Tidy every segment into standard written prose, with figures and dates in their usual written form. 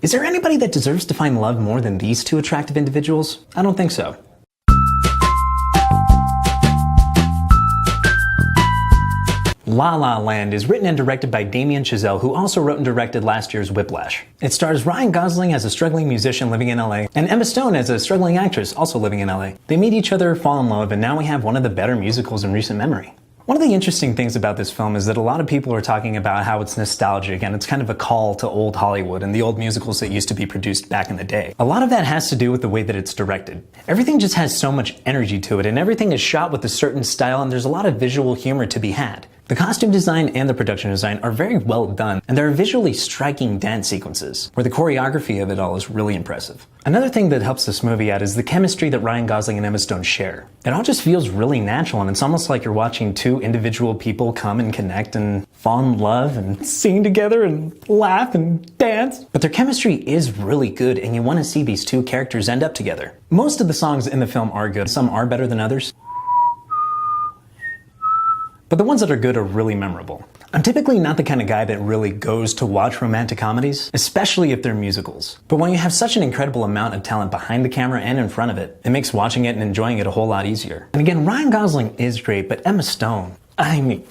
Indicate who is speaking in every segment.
Speaker 1: Is there anybody that deserves to find love more than these two attractive individuals? I don't think so. La La Land is written and directed by Damien Chazelle, who also wrote and directed last year's Whiplash. It stars Ryan Gosling as a struggling musician living in LA, and Emma Stone as a struggling actress also living in LA. They meet each other, fall in love, and now we have one of the better musicals in recent memory. One of the interesting things about this film is that a lot of people are talking about how it's nostalgic and it's kind of a call to old Hollywood and the old musicals that used to be produced back in the day. A lot of that has to do with the way that it's directed. Everything just has so much energy to it, and everything is shot with a certain style, and there's a lot of visual humor to be had. The costume design and the production design are very well done, and there are visually striking dance sequences, where the choreography of it all is really impressive. Another thing that helps this movie out is the chemistry that Ryan Gosling and Emma Stone share. It all just feels really natural, and it's almost like you're watching two individual people come and connect and fall in love and sing together and laugh and dance. But their chemistry is really good, and you want to see these two characters end up together. Most of the songs in the film are good. Some are better than others, but the ones that are good are really memorable. I'm typically not the kind of guy that really goes to watch romantic comedies, especially if they're musicals. But when you have such an incredible amount of talent behind the camera and in front of it, it makes watching it and enjoying it a whole lot easier. And again, Ryan Gosling is great, but Emma Stone, I mean,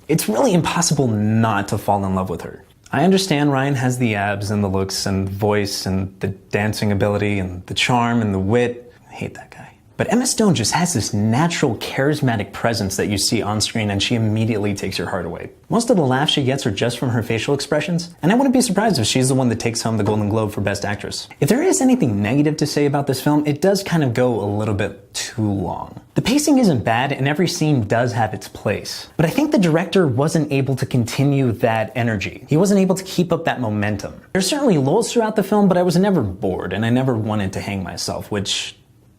Speaker 1: it's really impossible not to fall in love with her. I understand Ryan has the abs and the looks and the voice and the dancing ability and the charm and the wit. I hate that guy. But Emma Stone just has this natural, charismatic presence that you see on screen, and she immediately takes your heart away. Most of the laughs she gets are just from her facial expressions, and I wouldn't be surprised if she's the one that takes home the Golden Globe for Best Actress. If there is anything negative to say about this film, it does kind of go a little bit too long. The pacing isn't bad, and every scene does have its place. But I think the director wasn't able to continue that energy. He wasn't able to keep up that momentum. There's certainly lulls throughout the film, but I was never bored, and I never wanted to hang myself, which,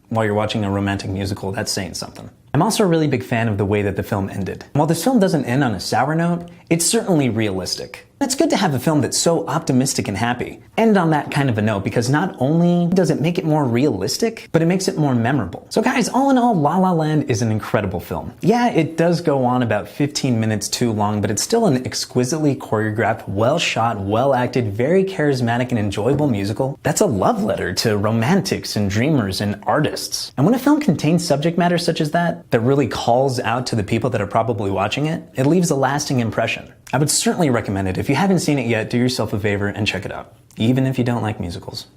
Speaker 1: while you're watching a romantic musical, that's saying something. I'm also a really big fan of the way that the film ended. While this film doesn't end on a sour note, it's certainly realistic. It's good to have a film that's so optimistic and happy end on that kind of a note, because not only does it make it more realistic, but it makes it more memorable. So guys, all in all, La La Land is an incredible film. Yeah, it does go on about 15 minutes too long, but it's still an exquisitely choreographed, well shot, well acted, very charismatic and enjoyable musical that's a love letter to romantics and dreamers and artists. And when a film contains subject matter such as that really calls out to the people that are probably watching it, it leaves a lasting impression. I would certainly recommend it. If you haven't seen it yet, do yourself a favor and check it out, even if you don't like musicals.